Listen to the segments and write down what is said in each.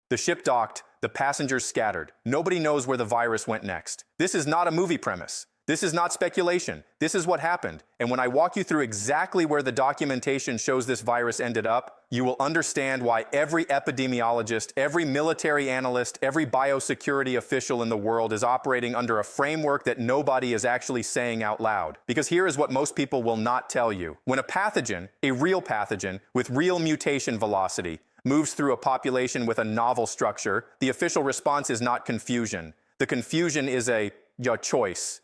The ship docked, the passengers scattered. Nobody knows where the virus went next. This is not a movie premise. This is not speculation. This is what happened. And when I walk you through exactly where the documentation shows this virus ended up, you will understand why every epidemiologist, every military analyst, every biosecurity official in the world is operating under a framework that nobody is actually saying out loud. Because here is what most people will not tell you. When a pathogen, a real pathogen, with real mutation velocity, moves through a population with a novel structure, the official response is not confusion. The confusion is a choice.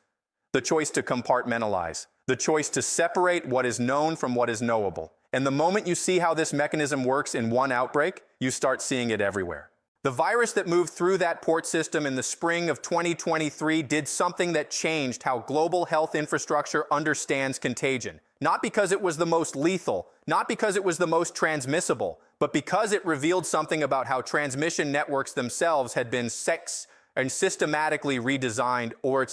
The choice to compartmentalize. The choice to separate what is known from what is knowable. And the moment you see how this mechanism works in one outbreak, you start seeing it everywhere. The virus that moved through that port system in the spring of 2023 did something that changed how global health infrastructure understands contagion. Not because it was the most lethal, not because it was the most transmissible, but because it revealed something about how transmission networks themselves had been systematically redesigned or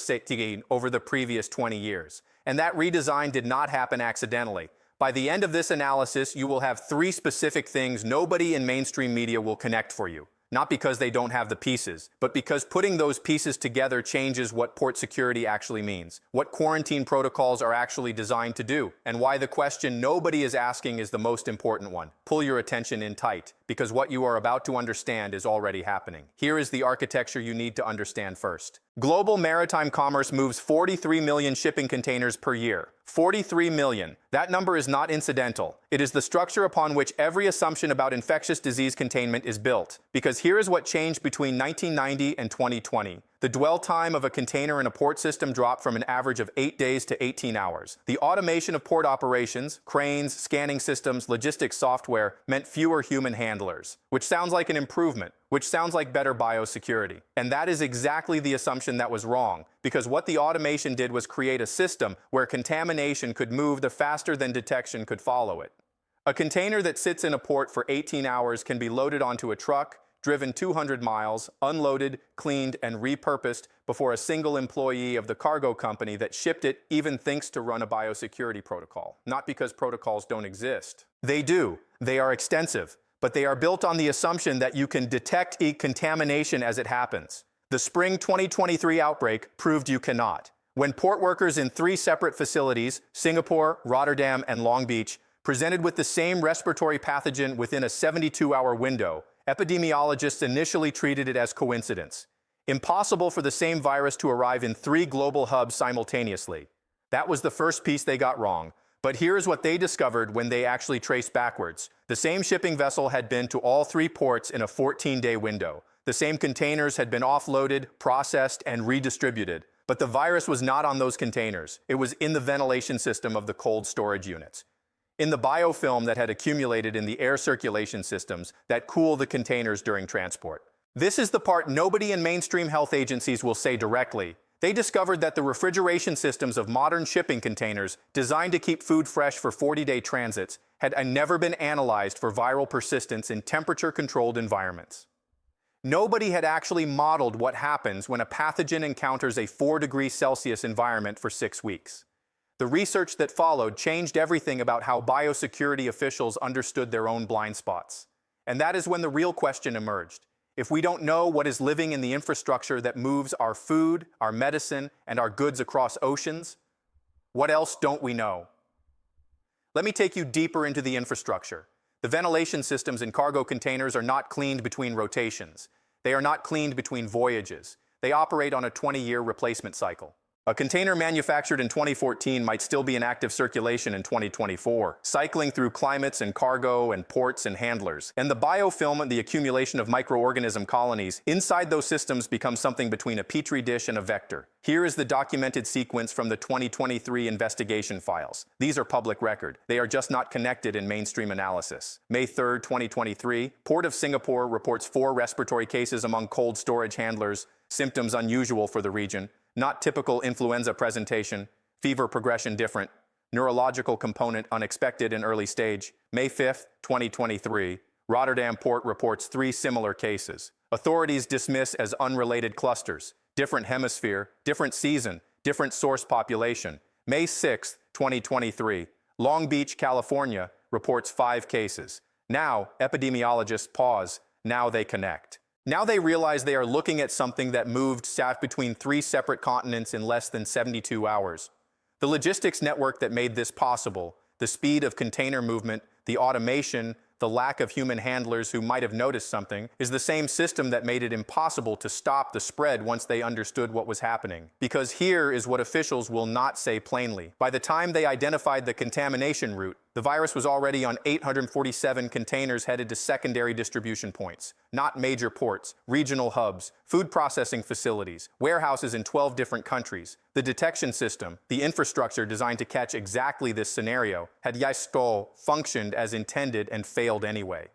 over the previous 20 years. And that redesign did not happen accidentally. By the end of this analysis, you will have 3 specific things nobody in mainstream media will connect for you. Not because they don't have the pieces, but because putting those pieces together changes what port security actually means, what quarantine protocols are actually designed to do, and why the question nobody is asking is the most important one. Pull your attention in tight, because what you are about to understand is already happening. Here is the architecture you need to understand first. Global maritime commerce moves 43 million shipping containers per year. 43 million. That number is not incidental. It is the structure upon which every assumption about infectious disease containment is built. Because here is what changed between 1990 and 2020. The dwell time of a container in a port system dropped from an average of 8 days to 18 hours. The automation of port operations, cranes, scanning systems, logistics software meant fewer human handlers, which sounds like an improvement, which sounds like better biosecurity. And that is exactly the assumption that was wrong, because what the automation did was create a system where contamination could move the faster than detection could follow it. A container that sits in a port for 18 hours can be loaded onto a truck, driven 200 miles, unloaded, cleaned, and repurposed before a single employee of the cargo company that shipped it even thinks to run a biosecurity protocol. Not because protocols don't exist. They do. They are extensive. But they are built on the assumption that you can detect contamination as it happens. The spring 2023 outbreak proved you cannot. When port workers in 3 separate facilities, Singapore, Rotterdam, and Long Beach, presented with the same respiratory pathogen within a 72-hour window, epidemiologists initially treated it as coincidence. Impossible for the same virus to arrive in 3 global hubs simultaneously. That was the first piece they got wrong. But here's what they discovered when they actually traced backwards. The same shipping vessel had been to all 3 ports in a 14-day window. The same containers had been offloaded, processed, and redistributed. But the virus was not on those containers. It was in the ventilation system of the cold storage units. In the biofilm that had accumulated in the air circulation systems that cool the containers during transport. This is the part nobody in mainstream health agencies will say directly. They discovered that the refrigeration systems of modern shipping containers, designed to keep food fresh for 40-day transits, had never been analyzed for viral persistence in temperature-controlled environments. Nobody had actually modeled what happens when a pathogen encounters a 4°C environment for 6 weeks. The research that followed changed everything about how biosecurity officials understood their own blind spots. And that is when the real question emerged. If we don't know what is living in the infrastructure that moves our food, our medicine, and our goods across oceans, what else don't we know? Let me take you deeper into the infrastructure. The ventilation systems in cargo containers are not cleaned between rotations. They are not cleaned between voyages. They operate on a 20-year replacement cycle. A container manufactured in 2014 might still be in active circulation in 2024, cycling through climates and cargo and ports and handlers. And the biofilm and the accumulation of microorganism colonies inside those systems becomes something between a petri dish and a vector. Here is the documented sequence from the 2023 investigation files. These are public record. They are just not connected in mainstream analysis. May 3, 2023, Port of Singapore reports 4 respiratory cases among cold storage handlers, symptoms unusual for the region. Not typical influenza presentation, fever progression different, neurological component unexpected in early stage. May 5, 2023, Rotterdam Port reports 3 similar cases. Authorities dismiss as unrelated clusters, different hemisphere, different season, different source population. May 6, 2023, Long Beach, California reports 5 cases. Now, epidemiologists pause, now they connect. Now they realize they are looking at something that moved south between 3 separate continents in less than 72 hours. The logistics network that made this possible, the speed of container movement, the automation, the lack of human handlers who might have noticed something, is the same system that made it impossible to stop the spread once they understood what was happening. Because here is what officials will not say plainly. By the time they identified the contamination route, the virus was already on 847 containers headed to secondary distribution points, not major ports, regional hubs, food processing facilities, warehouses in 12 different countries. The detection system, the infrastructure designed to catch exactly this scenario, had functioned as intended and failed anyway.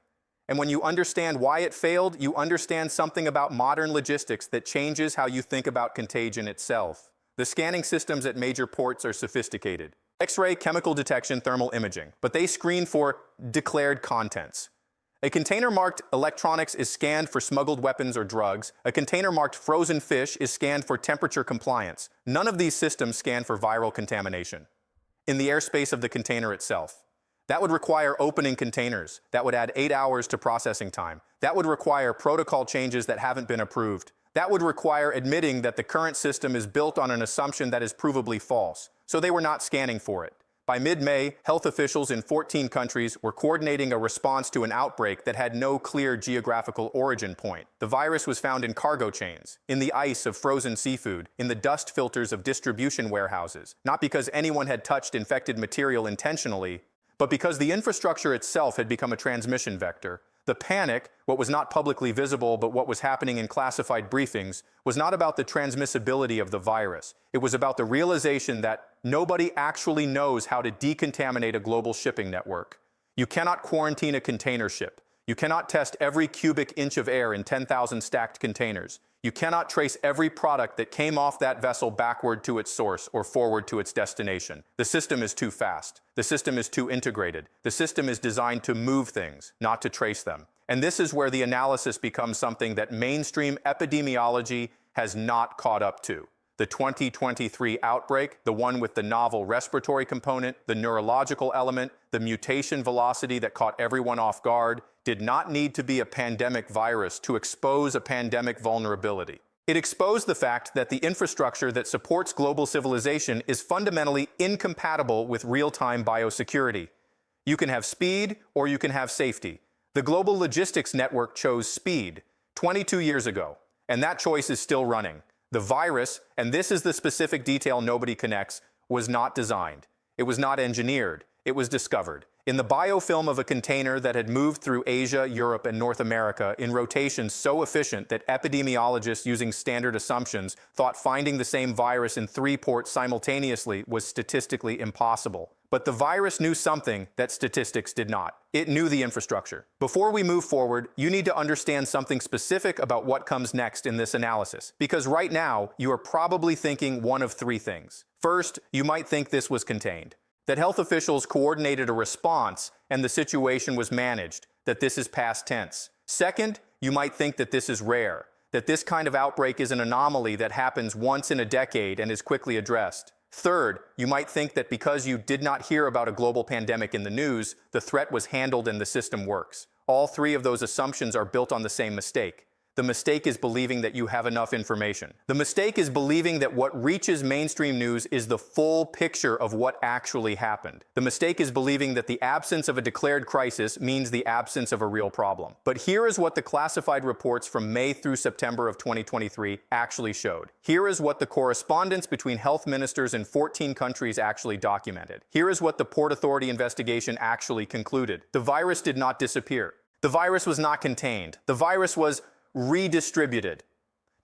And when you understand why it failed, you understand something about modern logistics that changes how you think about contagion itself. The scanning systems at major ports are sophisticated. X-ray, chemical detection, thermal imaging, but they screen for declared contents. A container marked electronics is scanned for smuggled weapons or drugs. A container marked frozen fish is scanned for temperature compliance. None of these systems scan for viral contamination in the airspace of the container itself. That would require opening containers. That would add 8 hours to processing time. That would require protocol changes that haven't been approved. That would require admitting that the current system is built on an assumption that is provably false. So they were not scanning for it. By mid-May, health officials in 14 countries were coordinating a response to an outbreak that had no clear geographical origin point. The virus was found in cargo chains, in the ice of frozen seafood, in the dust filters of distribution warehouses, not because anyone had touched infected material intentionally, but because the infrastructure itself had become a transmission vector. The panic, what was not publicly visible but what was happening in classified briefings, was not about the transmissibility of the virus. It was about the realization that nobody actually knows how to decontaminate a global shipping network. You cannot quarantine a container ship. You cannot test every cubic inch of air in 10,000 stacked containers. You cannot trace every product that came off that vessel backward to its source or forward to its destination. The system is too fast. The system is too integrated. The system is designed to move things, not to trace them. And this is where the analysis becomes something that mainstream epidemiology has not caught up to. The 2023 outbreak, the one with the novel respiratory component, the neurological element, the mutation velocity that caught everyone off guard, did not need to be a pandemic virus to expose a pandemic vulnerability. It exposed the fact that the infrastructure that supports global civilization is fundamentally incompatible with real-time biosecurity. You can have speed or you can have safety. The global logistics network chose speed 22 years ago, and that choice is still running. The virus, and this is the specific detail nobody connects, was not designed. It was not engineered. It was discovered. In the biofilm of a container that had moved through Asia, Europe, and North America in rotations so efficient that epidemiologists using standard assumptions thought finding the same virus in 3 ports simultaneously was statistically impossible. But the virus knew something that statistics did not. It knew the infrastructure. Before we move forward, you need to understand something specific about what comes next in this analysis, because right now, you are probably thinking one of 3 things. First, you might think this was contained, that health officials coordinated a response and the situation was managed, that this is past tense. Second, you might think that this is rare, that this kind of outbreak is an anomaly that happens once in a decade and is quickly addressed. Third, you might think that because you did not hear about a global pandemic in the news, the threat was handled and the system works. All 3 of those assumptions are built on the same mistake. The mistake is believing that you have enough information. The mistake is believing that what reaches mainstream news is the full picture of what actually happened. The mistake is believing that the absence of a declared crisis means the absence of a real problem. But here is what the classified reports from May through September of 2023 actually showed. Here is what the correspondence between health ministers in 14 countries actually documented. Here is what the Port Authority investigation actually concluded. The virus did not disappear. The virus was not contained. The virus was redistributed.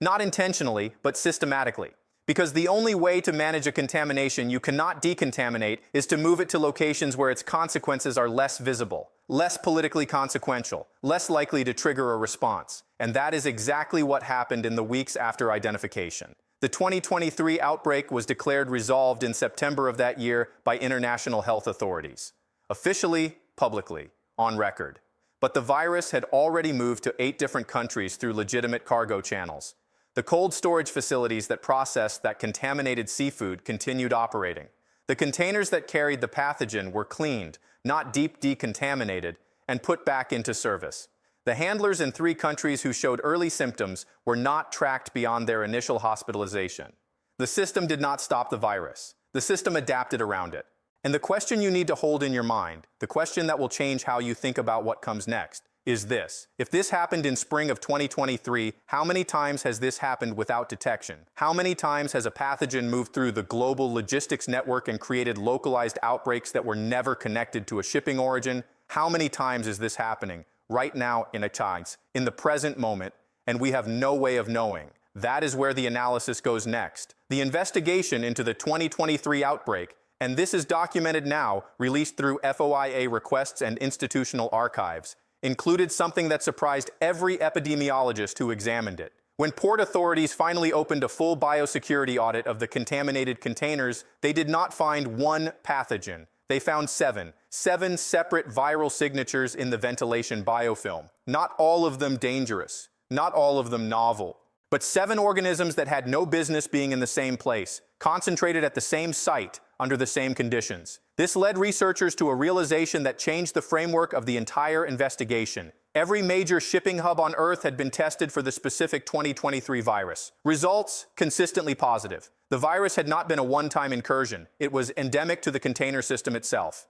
Not intentionally, but systematically. Because the only way to manage a contamination you cannot decontaminate is to move it to locations where its consequences are less visible, less politically consequential, less likely to trigger a response. And that is exactly what happened in the weeks after identification. The 2023 outbreak was declared resolved in September of that year by international health authorities. Officially, publicly, on record. But the virus had already moved to 8 different countries through legitimate cargo channels. The cold storage facilities that processed that contaminated seafood continued operating. The containers that carried the pathogen were cleaned, not deep decontaminated, and put back into service. The handlers in 3 countries who showed early symptoms were not tracked beyond their initial hospitalization. The system did not stop the virus. The system adapted around it. And the question you need to hold in your mind, the question that will change how you think about what comes next, is this. If this happened in spring of 2023, how many times has this happened without detection? How many times has a pathogen moved through the global logistics network and created localized outbreaks that were never connected to a shipping origin? How many times is this happening right now in the present moment, and we have no way of knowing? That is where the analysis goes next. The investigation into the 2023 outbreak, and this is documented now, released through FOIA requests and institutional archives, included something that surprised every epidemiologist who examined it. When port authorities finally opened a full biosecurity audit of the contaminated containers, they did not find one pathogen. They found seven separate viral signatures in the ventilation biofilm. Not all of them dangerous, not all of them novel, but 7 organisms that had no business being in the same place, concentrated at the same site, under the same conditions. This led researchers to a realization that changed the framework of the entire investigation. Every major shipping hub on Earth had been tested for the specific 2023 virus. Results consistently positive. The virus had not been a one-time incursion. It was endemic to the container system itself.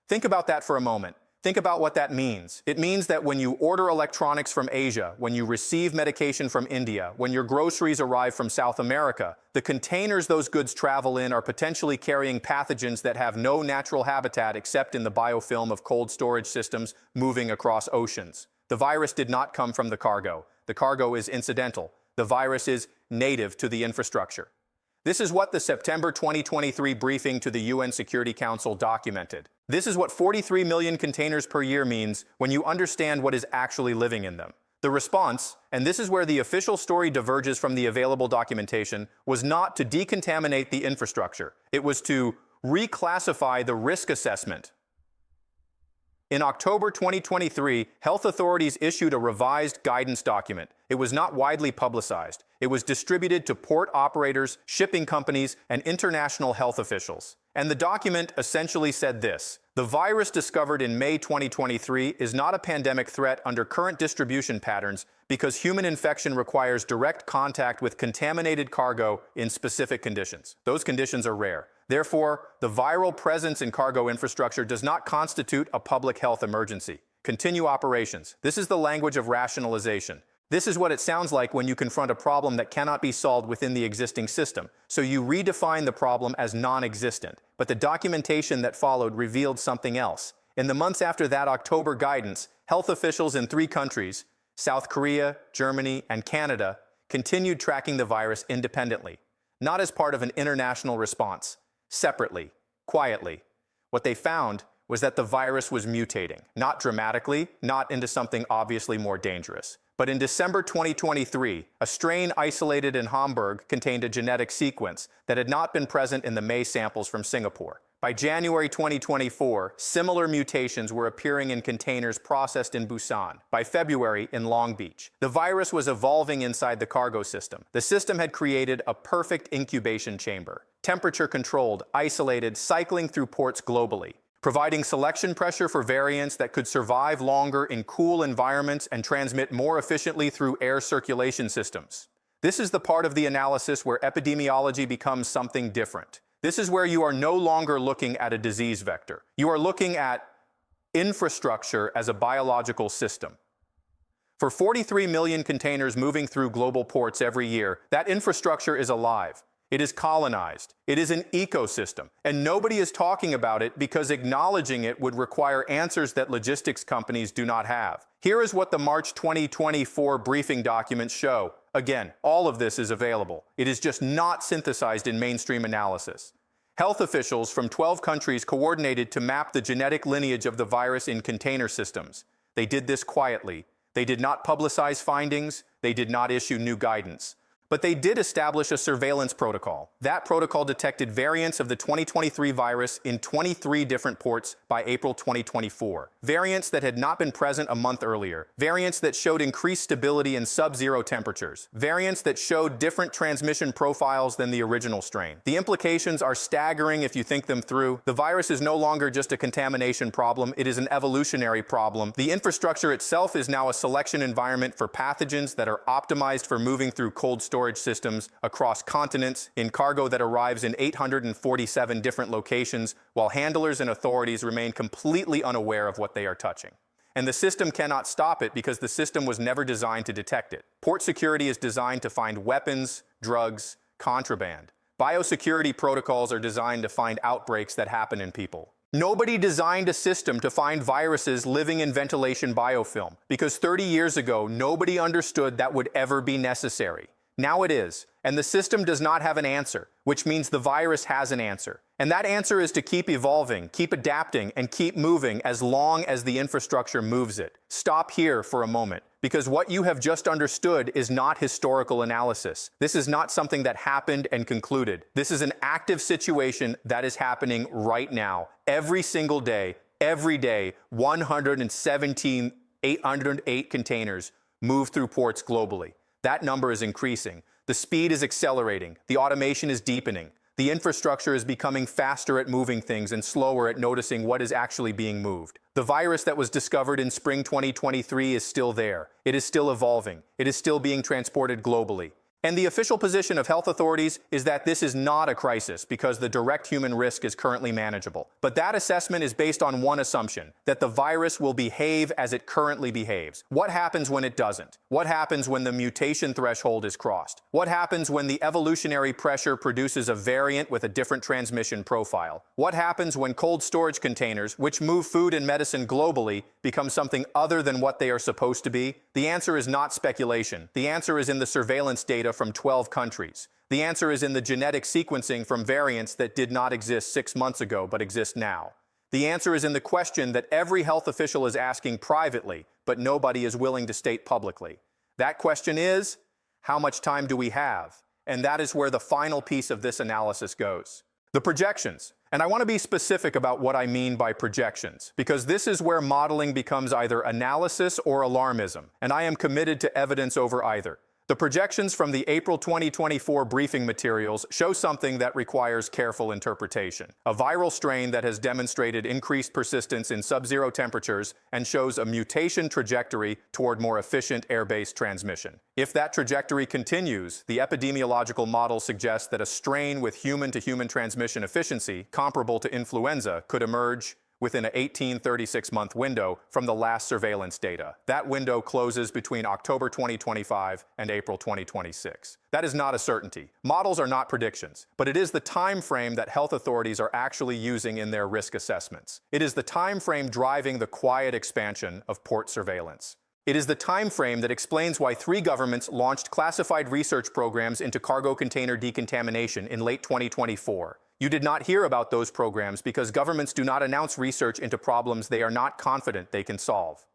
Think about that for a moment. Think about what that means. It means that when you order electronics from Asia, when you receive medication from India, when your groceries arrive from South America, the containers those goods travel in are potentially carrying pathogens that have no natural habitat except in the biofilm of cold storage systems moving across oceans. The virus did not come from the cargo. The cargo is incidental. The virus is native to the infrastructure. This is what the September 2023 briefing to the UN Security Council documented. This is what 43 million containers per year means when you understand what is actually living in them. The response, and this is where the official story diverges from the available documentation, was not to decontaminate the infrastructure. It was to reclassify the risk assessment. In October 2023, health authorities issued a revised guidance document. It was not widely publicized. It was distributed to port operators, shipping companies, and international health officials. And the document essentially said this: the virus discovered in May 2023 is not a pandemic threat under current distribution patterns because human infection requires direct contact with contaminated cargo in specific conditions. Those conditions are rare. Therefore, the viral presence in cargo infrastructure does not constitute a public health emergency. Continue operations. This is the language of rationalization. This is what it sounds like when you confront a problem that cannot be solved within the existing system. So you redefine the problem as non-existent. But the documentation that followed revealed something else. In the months after that October guidance, health officials in 3 countries, South Korea, Germany, and Canada, continued tracking the virus independently, not as part of an international response, separately, quietly. What they found was that the virus was mutating, not dramatically, not into something obviously more dangerous. But in December 2023, a strain isolated in Hamburg contained a genetic sequence that had not been present in the May samples from Singapore. By January 2024, similar mutations were appearing in containers processed in Busan. By February, in Long Beach. The virus was evolving inside the cargo system. The system had created a perfect incubation chamber, temperature-controlled, isolated, cycling through ports globally, providing selection pressure for variants that could survive longer in cool environments and transmit more efficiently through air circulation systems. This is the part of the analysis where epidemiology becomes something different. This is where you are no longer looking at a disease vector. You are looking at infrastructure as a biological system. For 43 million containers moving through global ports every year, that infrastructure is alive. It is colonized. It is an ecosystem. And nobody is talking about it because acknowledging it would require answers that logistics companies do not have. Here is what the March 2024 briefing documents show. Again, all of this is available. It is just not synthesized in mainstream analysis. Health officials from 12 countries coordinated to map the genetic lineage of the virus in container systems. They did this quietly. They did not publicize findings. They did not issue new guidance. But they did establish a surveillance protocol. That protocol detected variants of the 2023 virus in 23 different ports by April 2024. Variants that had not been present a month earlier. Variants that showed increased stability in sub-zero temperatures. Variants that showed different transmission profiles than the original strain. The implications are staggering if you think them through. The virus is no longer just a contamination problem, it is an evolutionary problem. The infrastructure itself is now a selection environment for pathogens that are optimized for moving through cold storage systems across continents in cargo that arrives in 847 different locations, while handlers and authorities remain completely unaware of what they are touching. And the system cannot stop it because the system was never designed to detect it. Port security is designed to find weapons, drugs, contraband. Biosecurity protocols are designed to find outbreaks that happen in people. Nobody designed a system to find viruses living in ventilation biofilm because 30 years ago, nobody understood that would ever be necessary. Now it is, and the system does not have an answer, which means the virus has an answer. And that answer is to keep evolving, keep adapting, and keep moving as long as the infrastructure moves it. Stop here for a moment, because what you have just understood is not historical analysis. This is not something that happened and concluded. This is an active situation that is happening right now. Every single day, every day, 808 containers move through ports globally. That number is increasing. The speed is accelerating. The automation is deepening. The infrastructure is becoming faster at moving things and slower at noticing what is actually being moved. The virus that was discovered in spring 2023 is still there. It is still evolving. It is still being transported globally. And the official position of health authorities is that this is not a crisis because the direct human risk is currently manageable. But that assessment is based on one assumption, that the virus will behave as it currently behaves. What happens when it doesn't? What happens when the mutation threshold is crossed? What happens when the evolutionary pressure produces a variant with a different transmission profile? What happens when cold storage containers, which move food and medicine globally, become something other than what they are supposed to be? The answer is not speculation. The answer is in the surveillance data from 12 countries. The answer is in the genetic sequencing from variants that did not exist 6 months ago but exist now. The answer is in the question that every health official is asking privately, but nobody is willing to state publicly. That question is, how much time do we have? And that is where the final piece of this analysis goes. The projections. And I want to be specific about what I mean by projections, because this is where modeling becomes either analysis or alarmism, and I am committed to evidence over either. The projections from the April 2024 briefing materials show something that requires careful interpretation. A viral strain that has demonstrated increased persistence in sub-zero temperatures and shows a mutation trajectory toward more efficient air-based transmission. If that trajectory continues, the epidemiological model suggests that a strain with human-to-human transmission efficiency comparable to influenza could emerge within an 36-month window from the last surveillance data. That window closes between October 2025 and April 2026. That is not a certainty. Models are not predictions, but it is the time frame that health authorities are actually using in their risk assessments. It is the time frame driving the quiet expansion of port surveillance. It is the time frame that explains why 3 governments launched classified research programs into cargo container decontamination in late 2024. You did not hear about those programs because governments do not announce research into problems they are not confident they can solve.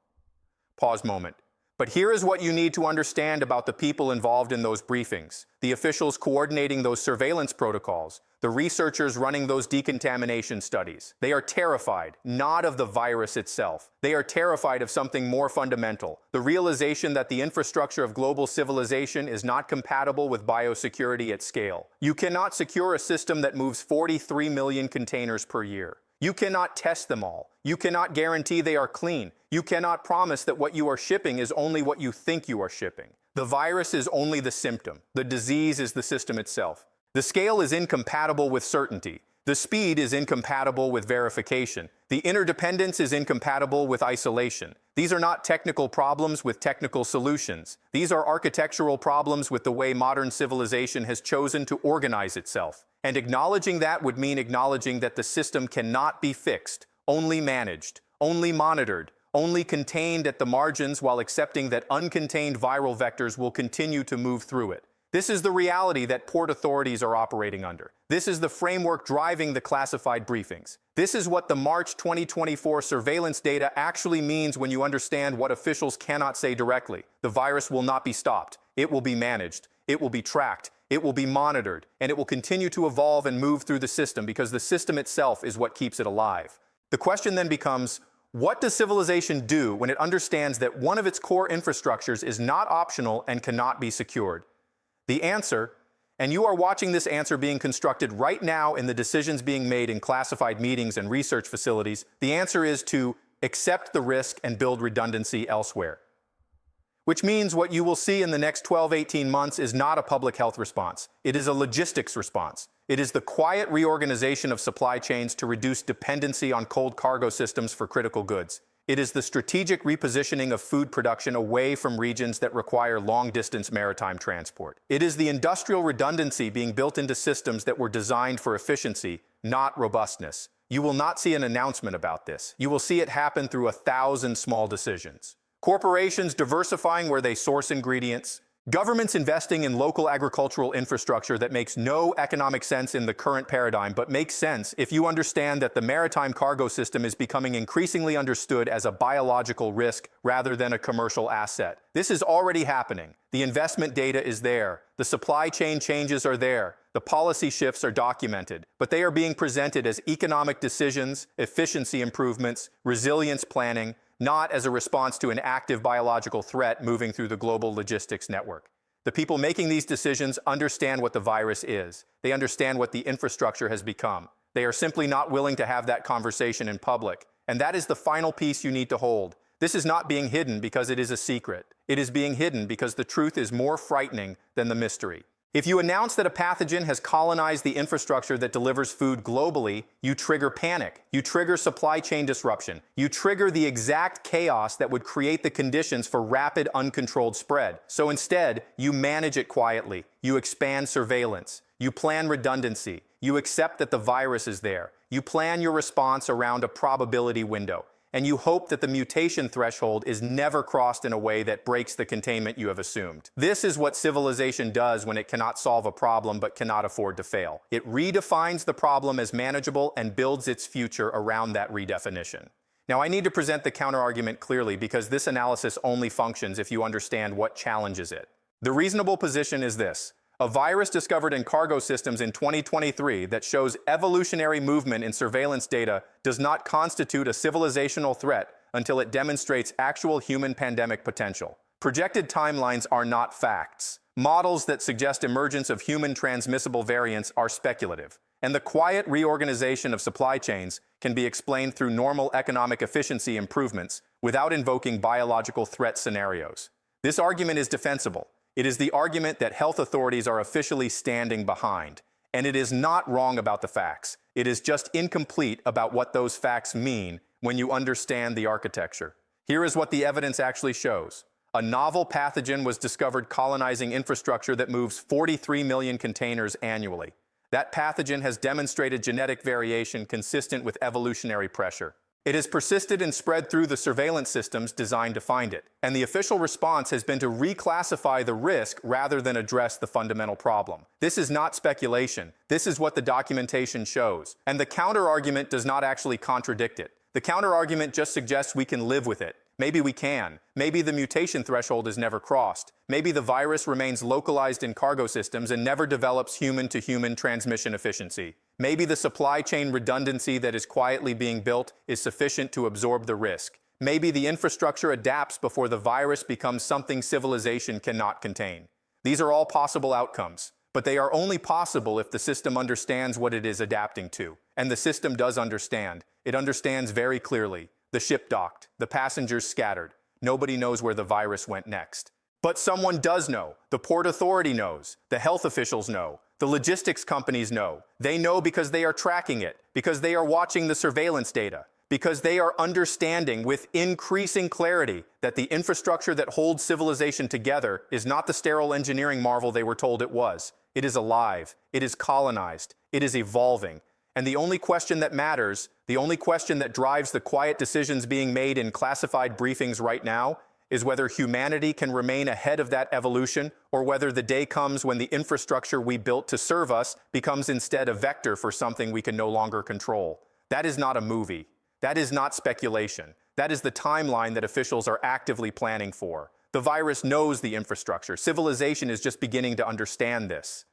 Pause moment. But here is what you need to understand about the people involved in those briefings, the officials coordinating those surveillance protocols, the researchers running those decontamination studies. They are terrified, not of the virus itself. They are terrified of something more fundamental, the realization that the infrastructure of global civilization is not compatible with biosecurity at scale. You cannot secure a system that moves 43 million containers per year. You cannot test them all. You cannot guarantee they are clean. You cannot promise that what you are shipping is only what you think you are shipping. The virus is only the symptom. The disease is the system itself. The scale is incompatible with certainty. The speed is incompatible with verification. The interdependence is incompatible with isolation. These are not technical problems with technical solutions. These are architectural problems with the way modern civilization has chosen to organize itself. And acknowledging that would mean acknowledging that the system cannot be fixed, only managed, only monitored, only contained at the margins while accepting that uncontained viral vectors will continue to move through it. This is the reality that port authorities are operating under. This is the framework driving the classified briefings. This is what the March 2024 surveillance data actually means when you understand what officials cannot say directly. The virus will not be stopped. It will be managed. It will be tracked, it will be monitored, and it will continue to evolve and move through the system because the system itself is what keeps it alive. The question then becomes, what does civilization do when it understands that one of its core infrastructures is not optional and cannot be secured? The answer, and you are watching this answer being constructed right now in the decisions being made in classified meetings and research facilities, the answer is to accept the risk and build redundancy elsewhere. Which means what you will see in the next 12-18 months is not a public health response. It is a logistics response. It is the quiet reorganization of supply chains to reduce dependency on cold cargo systems for critical goods. It is the strategic repositioning of food production away from regions that require long-distance maritime transport. It is the industrial redundancy being built into systems that were designed for efficiency, not robustness. You will not see an announcement about this. You will see it happen through 1,000 small decisions. Corporations diversifying where they source ingredients, governments investing in local agricultural infrastructure that makes no economic sense in the current paradigm, but makes sense if you understand that the maritime cargo system is becoming increasingly understood as a biological risk rather than a commercial asset. This is already happening. The investment data is there. The supply chain changes are there. The policy shifts are documented, but they are being presented as economic decisions, efficiency improvements, resilience planning, not as a response to an active biological threat moving through the global logistics network. The people making these decisions understand what the virus is. They understand what the infrastructure has become. They are simply not willing to have that conversation in public. And that is the final piece you need to hold. This is not being hidden because it is a secret. It is being hidden because the truth is more frightening than the mystery. If you announce that a pathogen has colonized the infrastructure that delivers food globally, you trigger panic. You trigger supply chain disruption. You trigger the exact chaos that would create the conditions for rapid, uncontrolled spread. So instead, you manage it quietly. You expand surveillance. You plan redundancy. You accept that the virus is there. You plan your response around a probability window. And you hope that the mutation threshold is never crossed in a way that breaks the containment you have assumed. This is what civilization does when it cannot solve a problem but cannot afford to fail. It redefines the problem as manageable and builds its future around that redefinition. Now, I need to present the counterargument clearly because this analysis only functions if you understand what challenges it. The reasonable position is this. A virus discovered in cargo systems in 2023 that shows evolutionary movement in surveillance data does not constitute a civilizational threat until it demonstrates actual human pandemic potential. Projected timelines are not facts. Models that suggest emergence of human transmissible variants are speculative. And the quiet reorganization of supply chains can be explained through normal economic efficiency improvements without invoking biological threat scenarios. This argument is defensible. It is the argument that health authorities are officially standing behind. And it is not wrong about the facts. It is just incomplete about what those facts mean when you understand the architecture. Here is what the evidence actually shows. A novel pathogen was discovered colonizing infrastructure that moves 43 million containers annually. That pathogen has demonstrated genetic variation consistent with evolutionary pressure. It has persisted and spread through the surveillance systems designed to find it. And the official response has been to reclassify the risk rather than address the fundamental problem. This is not speculation. This is what the documentation shows. And the counter-argument does not actually contradict it. The counter-argument just suggests we can live with it. Maybe we can. Maybe the mutation threshold is never crossed. Maybe the virus remains localized in cargo systems and never develops human-to-human transmission efficiency. Maybe the supply chain redundancy that is quietly being built is sufficient to absorb the risk. Maybe the infrastructure adapts before the virus becomes something civilization cannot contain. These are all possible outcomes, but they are only possible if the system understands what it is adapting to. And the system does understand. It understands very clearly. The ship docked. The passengers scattered. Nobody knows where the virus went next. But someone does know. The port authority knows. The health officials know. The logistics companies know. They know because they are tracking it, because they are watching the surveillance data, because they are understanding with increasing clarity that the infrastructure that holds civilization together is not the sterile engineering marvel they were told it was. It is alive. It is colonized. It is evolving. And the only question that matters, the only question that drives the quiet decisions being made in classified briefings right now, is whether humanity can remain ahead of that evolution or whether the day comes when the infrastructure we built to serve us becomes instead a vector for something we can no longer control. That is not a movie. That is not speculation. That is the timeline that officials are actively planning for. The virus knows the infrastructure. Civilization is just beginning to understand this.